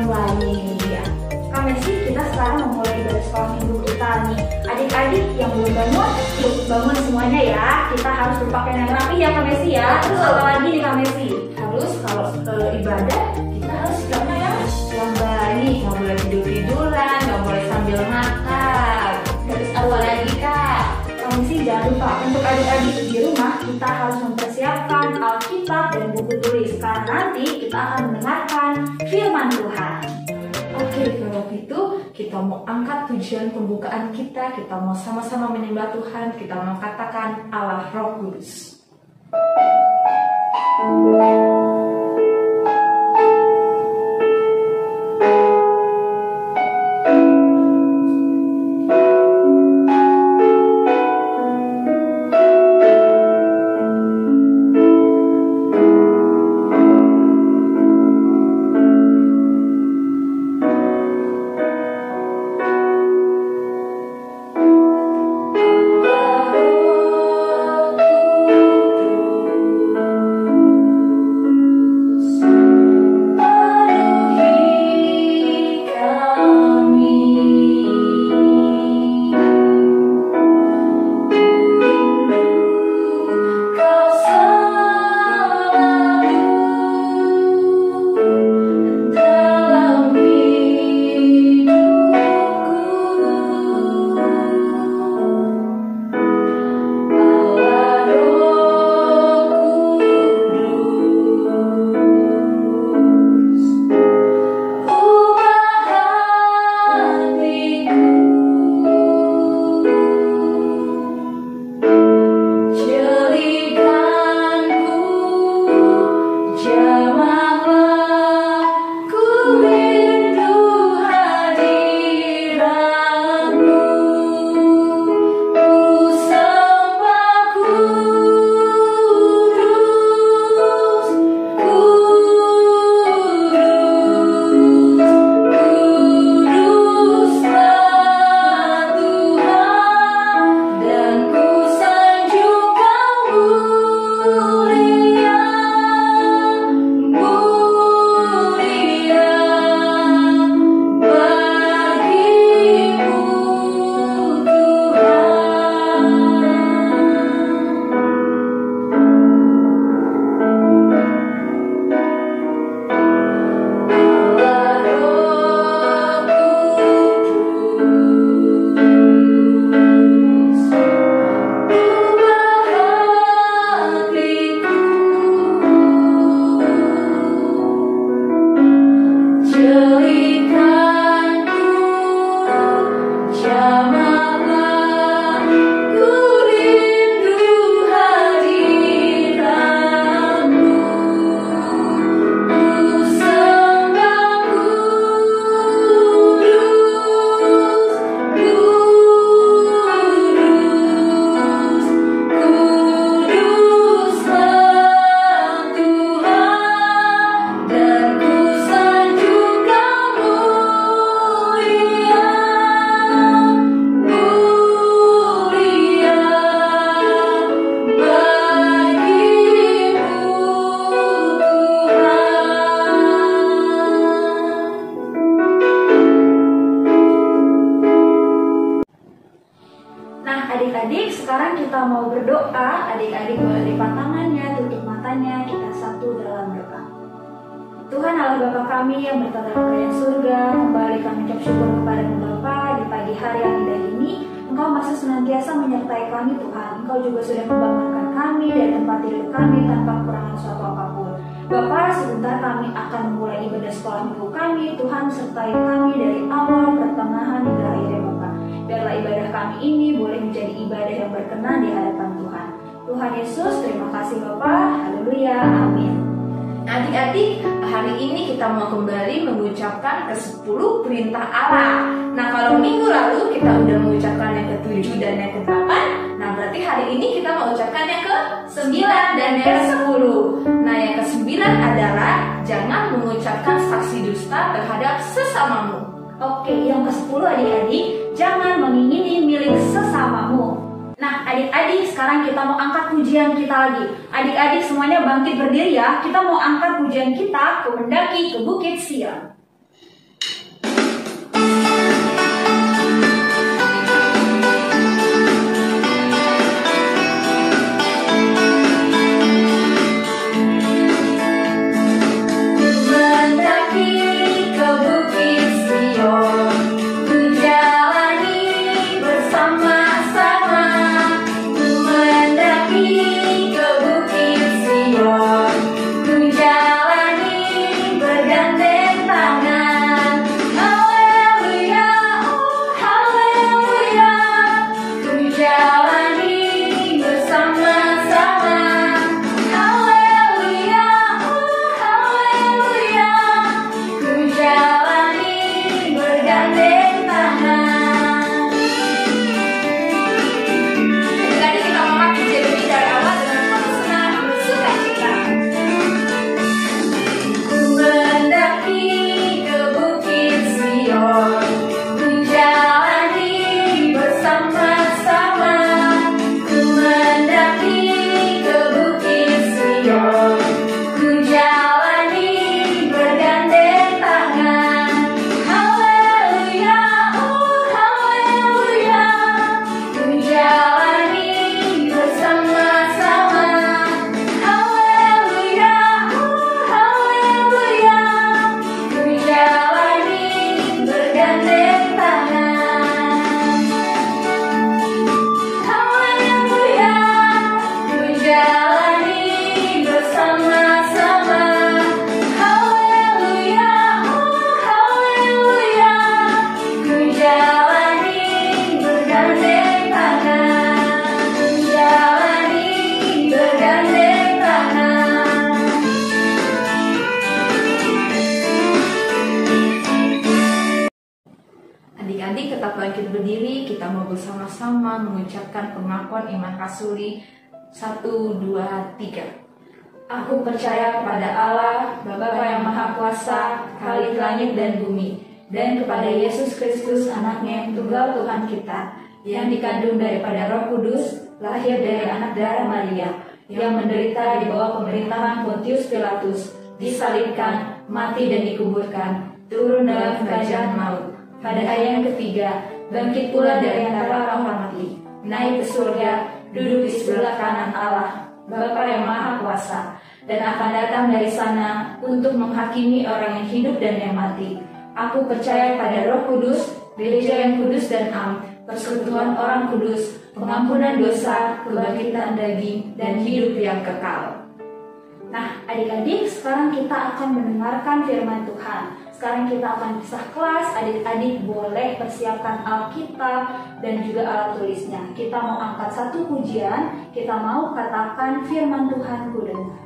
lain ya. Kak Messi, kita sekarang memulai ibadah sekolah minggu kita nih. Adik-adik yang belum bangun, yuk bangun semuanya ya. Kita harus berpakaian yang rapi ya Kak Messi ya. Terus apa lagi nih Kak Messi? Harus kalau ibadah kita harus sikapnya yang baik, nggak boleh tidur-tiduran, nggak boleh sambil makan. Terus apa lagi Kak? Kak Messi jangan lupa untuk adik-adik di rumah kita harus mempersiapkan Alkitab dan buku tulis karena nanti kita akan mendengarkan firman Tuhan. Oke, kalau gitu kita mau angkat pujian pembukaan kita mau sama-sama menyembah Tuhan, kita mau katakan Allah Roh Kudus. Adik-adik, sekarang kita mau berdoa. Adik-adik boleh lipat tangannya, tutup matanya, kita satu dalam doa. Tuhan Allah Bapa kami yang bertata di kerajaan surga, kembali kami ucap syukur kepada-Mu Bapa di pagi hari yang indah ini. Engkau masih senantiasa menyertai kami Tuhan. Engkau juga sudah membangunkan kami dari tempat tidur kami tanpa kekurangan suatu apapun. Bapa, sebentar kami akan memulai ibadah sekolah minggu kami. Tuhan sertai kami dari awal, pertengahan hingga akhirnya Bapa. Biarlah ibadah kami ini boleh menjadi ibadah yang berkenan di hadapan Tuhan. Tuhan Yesus, terima kasih Bapa. Haleluya. Amin. Adik-adik, hari ini kita mau kembali mengucapkan ke-10 perintah Allah. Nah, kalau minggu lalu kita udah mengucapkan yang ke-7 dan yang ke-8, nah berarti hari ini kita mau ucapkan yang ke-9 dan yang ke-10. Nah, yang ke-9 adalah jangan mengucapkan saksi dusta terhadap sesamamu. Oke, yang ke-10 adik-adik, jangan mengingini milik sesamamu. Nah, adik-adik, sekarang kita mau angkat pujian kita lagi. Adik-adik semuanya bangkit berdiri ya. Kita mau angkat pujian kita ke mendaki ke Bukit Sion. bangkit berdiri, kita mau bersama-sama mengucapkan pengakuan iman rasuli. 1, 2, 3. Aku percaya kepada Allah, Bapa yang Maha Kuasa, Khalik langit dan bumi, dan kepada Yesus Kristus anaknya yang tunggal Tuhan kita, yang dikandung daripada Roh Kudus, lahir dari anak darah Maria, yang menderita di bawah pemerintahan Pontius Pilatus, disalibkan, mati dan dikuburkan, turun dalam kerajaan maut. Pada hari yang ketiga, bangkit pula dari antara orang mati, naik ke surga, duduk di sebelah kanan Allah, Bapa yang Maha Kuasa, dan akan datang dari sana untuk menghakimi orang yang hidup dan yang mati. Aku percaya pada Roh Kudus, gereja yang kudus dan am, persekutuan orang kudus, pengampunan dosa, kebangkitan daging, dan hidup yang kekal. Nah, adik-adik, sekarang kita akan mendengarkan firman Tuhan. Sekarang kita akan pisah kelas, adik-adik boleh persiapkan Alkitab dan juga alat tulisnya. Kita mau angkat satu pujian, kita mau katakan firman Tuhan ku dengar.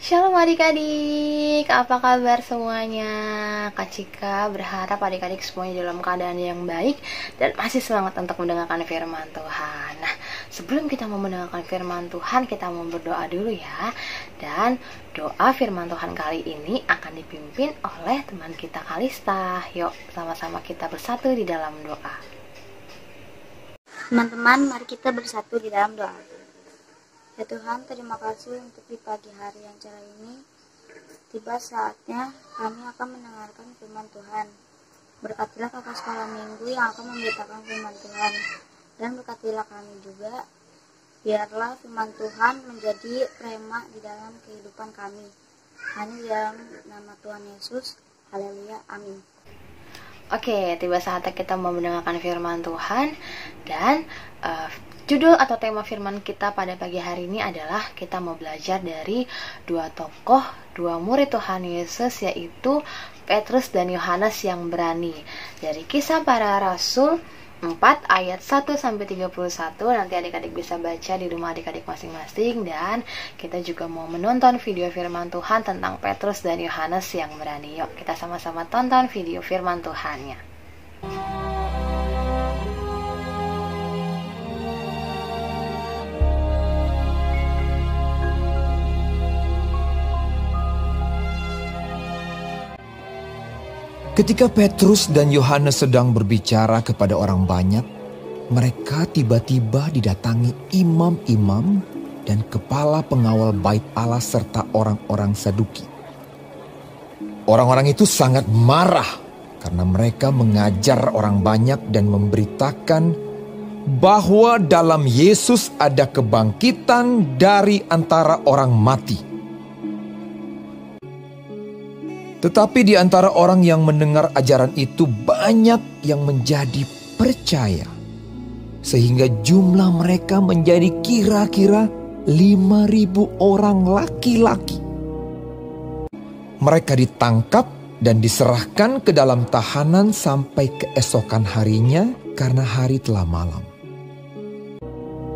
Shalom adik-adik, apa kabar semuanya? Kak Cika berharap adik-adik semuanya dalam keadaan yang baik dan masih semangat untuk mendengarkan firman Tuhan. Nah, sebelum kita mau mendengarkan firman Tuhan, kita mau berdoa dulu ya. Dan doa firman Tuhan kali ini akan dipimpin oleh teman kita Kalista. Yuk, sama-sama kita bersatu di dalam doa. Teman-teman, mari kita bersatu di dalam doa. Ya Tuhan, terima kasih untuk di pagi hari yang cerah ini. Tiba saatnya kami akan mendengarkan firman Tuhan. Berkatilah kakak sekolah minggu yang akan memberitakan firman Tuhan. Dan berkatilah kami juga. Biarlah firman Tuhan menjadi rema di dalam kehidupan kami. Hanya di dalam nama Tuhan Yesus. Haleluya, amin. Oke, tiba saatnya kita mau mendengarkan firman Tuhan. Dan judul atau tema firman kita pada pagi hari ini adalah kita mau belajar dari dua tokoh, dua murid Tuhan Yesus, yaitu Petrus dan Yohanes yang berani. Dari Kisah Para Rasul 4 ayat 1-31. Nanti adik-adik bisa baca di rumah adik-adik masing-masing. Dan kita juga mau menonton video firman Tuhan tentang Petrus dan Yohanes yang berani. Yuk kita sama-sama tonton video firman Tuhannya. Ketika Petrus dan Yohanes sedang berbicara kepada orang banyak, mereka tiba-tiba didatangi imam-imam dan kepala pengawal bait Allah serta orang-orang Saduki. Orang-orang itu sangat marah karena mereka mengajar orang banyak dan memberitakan bahwa dalam Yesus ada kebangkitan dari antara orang mati. Tetapi di antara orang yang mendengar ajaran itu banyak yang menjadi percaya, sehingga jumlah mereka menjadi kira-kira 5.000 orang laki-laki. Mereka ditangkap dan diserahkan ke dalam tahanan sampai keesokan harinya karena hari telah malam.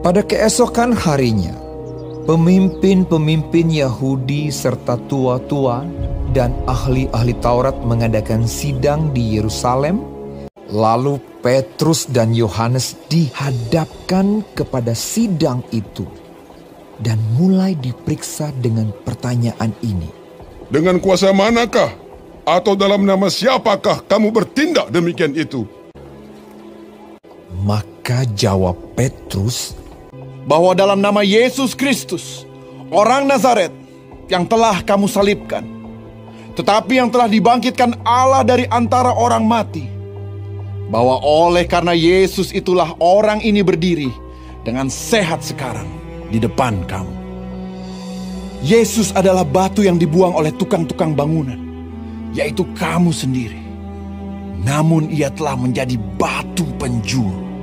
Pada keesokan harinya, pemimpin-pemimpin Yahudi serta tua-tua dan ahli-ahli Taurat mengadakan sidang di Yerusalem. Lalu Petrus dan Yohanes dihadapkan kepada sidang itu dan mulai diperiksa dengan pertanyaan ini. Dengan kuasa manakah atau dalam nama siapakah kamu bertindak demikian itu? Maka jawab Petrus, bahwa dalam nama Yesus Kristus, orang Nazaret yang telah kamu salibkan, tetapi yang telah dibangkitkan Allah dari antara orang mati, bahwa oleh karena Yesus itulah orang ini berdiri dengan sehat sekarang di depan kamu. Yesus adalah batu yang dibuang oleh tukang-tukang bangunan, yaitu kamu sendiri. Namun ia telah menjadi batu penjuru.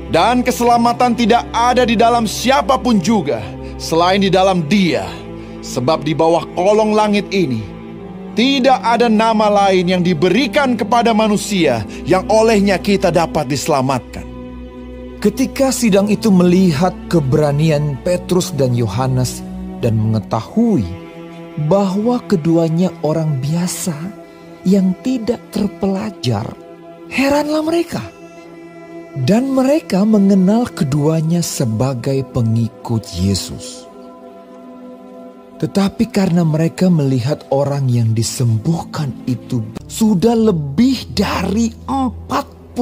Dan keselamatan tidak ada di dalam siapapun juga selain di dalam Dia, sebab di bawah kolong langit ini tidak ada nama lain yang diberikan kepada manusia yang olehnya kita dapat diselamatkan. ketika sidang itu melihat keberanian Petrus dan Yohanes dan mengetahui bahwa keduanya orang biasa yang tidak terpelajar, heranlah mereka. Dan mereka mengenal keduanya sebagai pengikut Yesus. Tetapi karena mereka melihat orang yang disembuhkan itu sudah lebih dari 40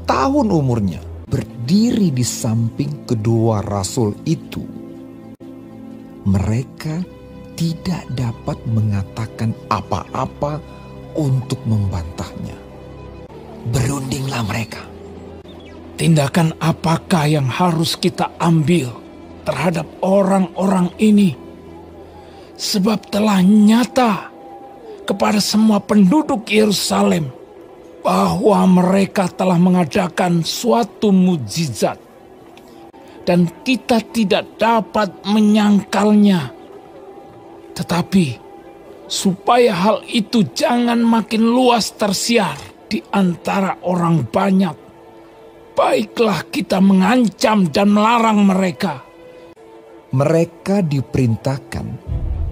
tahun umurnya, berdiri di samping kedua rasul itu, mereka tidak dapat mengatakan apa-apa untuk membantahnya. Berundinglah mereka. Tindakan apakah yang harus kita ambil terhadap orang-orang ini? Sebab telah nyata kepada semua penduduk Yerusalem bahwa mereka telah mengadakan suatu mukjizat, dan kita tidak dapat menyangkalnya. Tetapi supaya hal itu jangan makin luas tersiar di antara orang banyak, baiklah kita mengancam dan melarang mereka. Mereka diperintahkan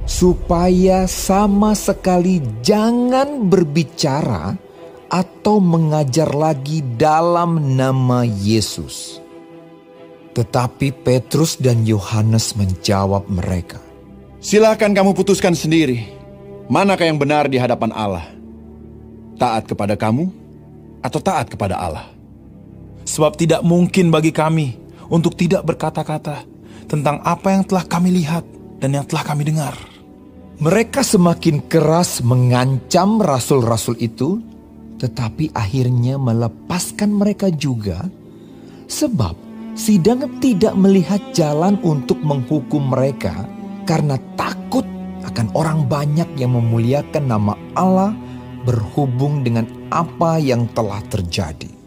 supaya sama sekali jangan berbicara atau mengajar lagi dalam nama Yesus. Tetapi Petrus dan Yohanes menjawab mereka, "Silakan kamu putuskan sendiri, manakah yang benar di hadapan Allah? Taat kepada kamu atau taat kepada Allah? Sebab tidak mungkin bagi kami untuk tidak berkata-kata tentang apa yang telah kami lihat dan yang telah kami dengar." Mereka semakin keras mengancam rasul-rasul itu, tetapi akhirnya melepaskan mereka juga, sebab sidang tidak melihat jalan untuk menghukum mereka karena takut akan orang banyak yang memuliakan nama Allah berhubung dengan apa yang telah terjadi.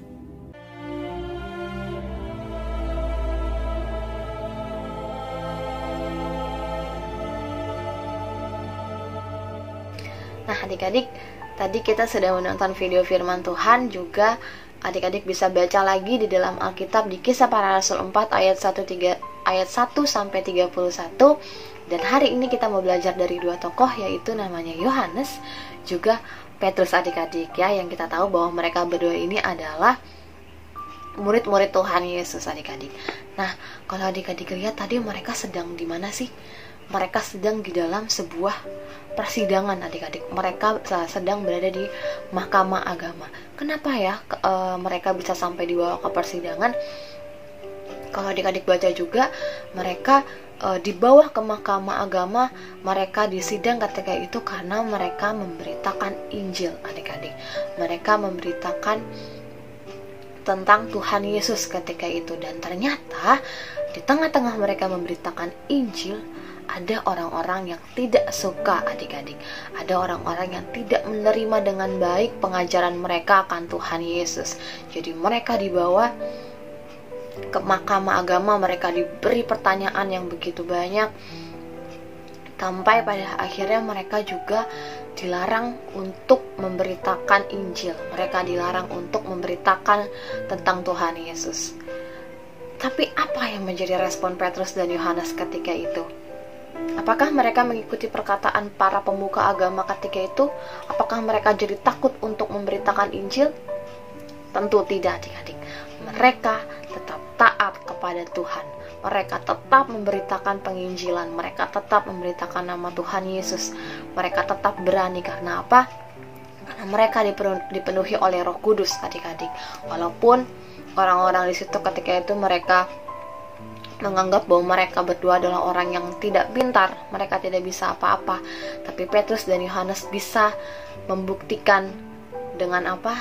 Nah adik-adik, tadi kita sudah menonton video firman Tuhan, juga adik-adik bisa baca lagi di dalam Alkitab di Kisah Para Rasul 4 ayat 1 sampai 31. Dan hari ini kita mau belajar dari dua tokoh, yaitu namanya Yohanes juga Petrus adik-adik ya, yang kita tahu bahwa mereka berdua ini adalah murid-murid Tuhan Yesus adik-adik. Nah, kalau adik-adik lihat tadi mereka sedang di mana sih? Mereka sedang di dalam sebuah persidangan adik-adik. Mereka sedang berada di mahkamah agama. Kenapa ya mereka bisa sampai dibawa ke persidangan? Kalau adik-adik baca juga, mereka dibawa ke mahkamah agama, mereka disidang ketika itu karena mereka memberitakan Injil, adik-adik. Mereka memberitakan tentang Tuhan Yesus ketika itu. Dan ternyata di tengah-tengah mereka memberitakan Injil, ada orang-orang yang tidak suka, adik-adik. Ada orang-orang yang tidak menerima dengan baik pengajaran mereka akan Tuhan Yesus. Jadi mereka dibawa ke mahkamah agama, mereka diberi pertanyaan yang begitu banyak, sampai pada akhirnya mereka juga dilarang untuk memberitakan Injil. Mereka dilarang untuk memberitakan tentang Tuhan Yesus. Tapi apa yang menjadi respon Petrus dan Yohanes ketika itu? Apakah mereka mengikuti perkataan para pemuka agama ketika itu? Apakah mereka jadi takut untuk memberitakan Injil? Tentu tidak, adik-adik. Mereka tetap taat kepada Tuhan. Mereka tetap memberitakan penginjilan. Mereka tetap memberitakan nama Tuhan Yesus. Mereka tetap berani. Karena apa? Karena mereka dipenuhi oleh Roh Kudus, adik-adik. Walaupun orang-orang di situ ketika itu mereka menganggap bahwa mereka berdua adalah orang yang tidak pintar, mereka tidak bisa apa-apa. Tapi Petrus dan Yohanes bisa membuktikan dengan apa?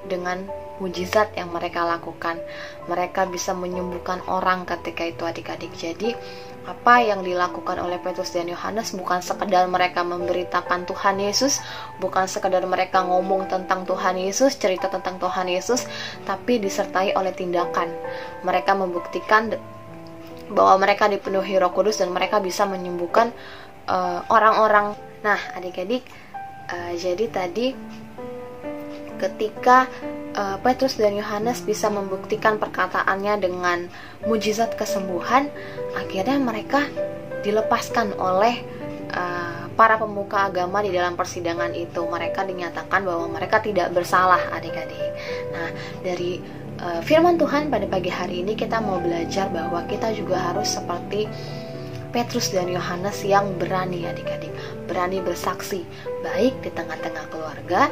Dengan mujizat yang mereka lakukan. Mereka bisa menyembuhkan orang ketika itu, adik-adik. Jadi apa yang dilakukan oleh Petrus dan Yohanes bukan sekedar mereka memberitakan Tuhan Yesus, bukan sekedar mereka ngomong tentang Tuhan Yesus, cerita tentang Tuhan Yesus, tapi disertai oleh tindakan. Mereka membuktikan bahwa mereka dipenuhi Roh Kudus dan mereka bisa menyembuhkan orang-orang. Nah, adik-adik, jadi tadi ketika Petrus dan Yohanes bisa membuktikan perkataannya dengan mujizat kesembuhan, akhirnya mereka dilepaskan oleh para pemuka agama di dalam persidangan itu. Mereka dinyatakan bahwa mereka tidak bersalah, adik-adik. Nah, dari firman Tuhan pada pagi hari ini kita mau belajar bahwa kita juga harus seperti Petrus dan Yohanes yang berani, adik-adik. Berani bersaksi, baik di tengah-tengah keluarga,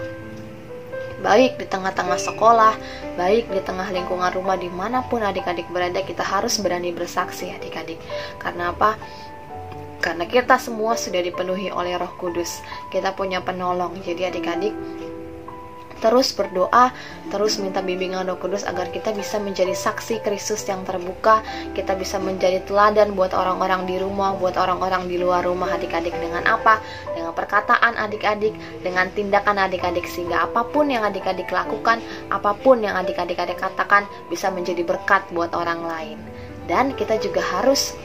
baik di tengah-tengah sekolah, baik di tengah lingkungan rumah, dimanapun adik-adik berada, kita harus berani bersaksi, adik-adik. Karena apa? Karena kita semua sudah dipenuhi oleh Roh Kudus. Kita punya penolong. Jadi adik-adik terus berdoa, terus minta bimbingan Roh Kudus agar kita bisa menjadi saksi Kristus yang terbuka. Kita bisa menjadi teladan buat orang-orang di rumah, buat orang-orang di luar rumah, adik-adik. Dengan apa? Dengan perkataan adik-adik, dengan tindakan adik-adik, sehingga apapun yang adik-adik lakukan, apapun yang adik-adik katakan bisa menjadi berkat buat orang lain. Dan kita juga harus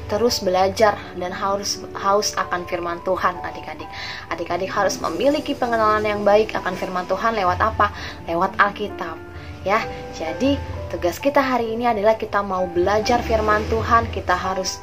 terus belajar dan haus akan firman Tuhan, adik-adik. Adik-adik harus memiliki pengenalan yang baik akan firman Tuhan lewat apa? Lewat Alkitab, ya. Jadi tugas kita hari ini adalah kita mau belajar firman Tuhan. Kita harus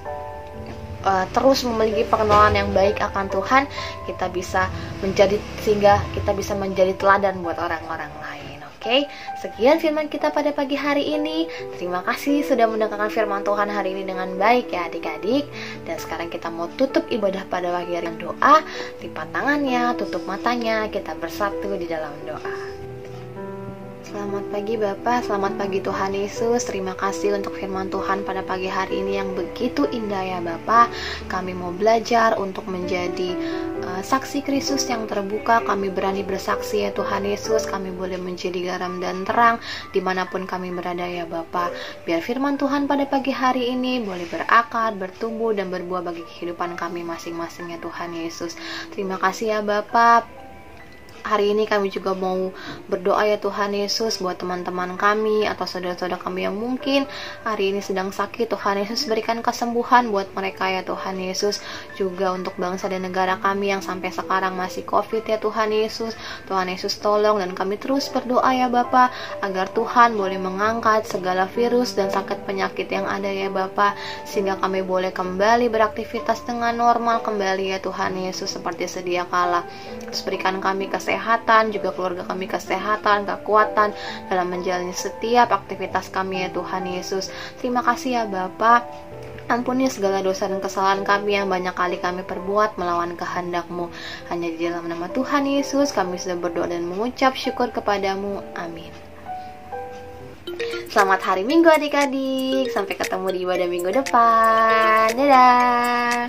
terus memiliki pengenalan yang baik akan Tuhan. Kita bisa menjadi, sehingga kita bisa menjadi teladan buat orang-orang lain. Oke, sekian firman kita pada pagi hari ini. Terima kasih sudah mendengarkan firman Tuhan hari ini dengan baik ya adik-adik. Dan sekarang kita mau tutup ibadah pada pagi hari dengan doa. Lipat tangannya, tutup matanya, kita bersatu di dalam doa. Selamat pagi Bapak, selamat pagi Tuhan Yesus. Terima kasih untuk firman Tuhan pada pagi hari ini yang begitu indah ya Bapak. Kami mau belajar untuk menjadi saksi Kristus yang terbuka. Kami berani bersaksi ya Tuhan Yesus. Kami boleh menjadi garam dan terang dimanapun kami berada ya Bapak. Biar firman Tuhan pada pagi hari ini boleh berakar, bertumbuh dan berbuah bagi kehidupan kami masing-masing ya Tuhan Yesus. Terima kasih ya Bapak. Hari ini kami juga mau berdoa ya Tuhan Yesus buat teman-teman kami atau saudara-saudara kami yang mungkin hari ini sedang sakit. Tuhan Yesus berikan kesembuhan buat mereka ya Tuhan Yesus. Juga untuk bangsa dan negara kami yang sampai sekarang masih COVID ya Tuhan Yesus. Tuhan Yesus tolong, dan kami terus berdoa ya Bapa agar Tuhan boleh mengangkat segala virus dan sakit penyakit yang ada ya Bapa, sehingga kami boleh kembali beraktivitas dengan normal kembali ya Tuhan Yesus seperti sedia kala. Terus berikan kami kesehatan, juga keluarga kami kesehatan, kekuatan dalam menjalani setiap aktivitas kami ya Tuhan Yesus. Terima kasih ya Bapa. Ampuni segala dosa dan kesalahan kami yang banyak kali kami perbuat melawan kehendak-Mu. Hanya di dalam nama Tuhan Yesus kami sudah berdoa dan mengucap syukur kepadamu. Amin. Selamat hari Minggu adik-adik. Sampai ketemu di ibadah minggu depan. Dadah.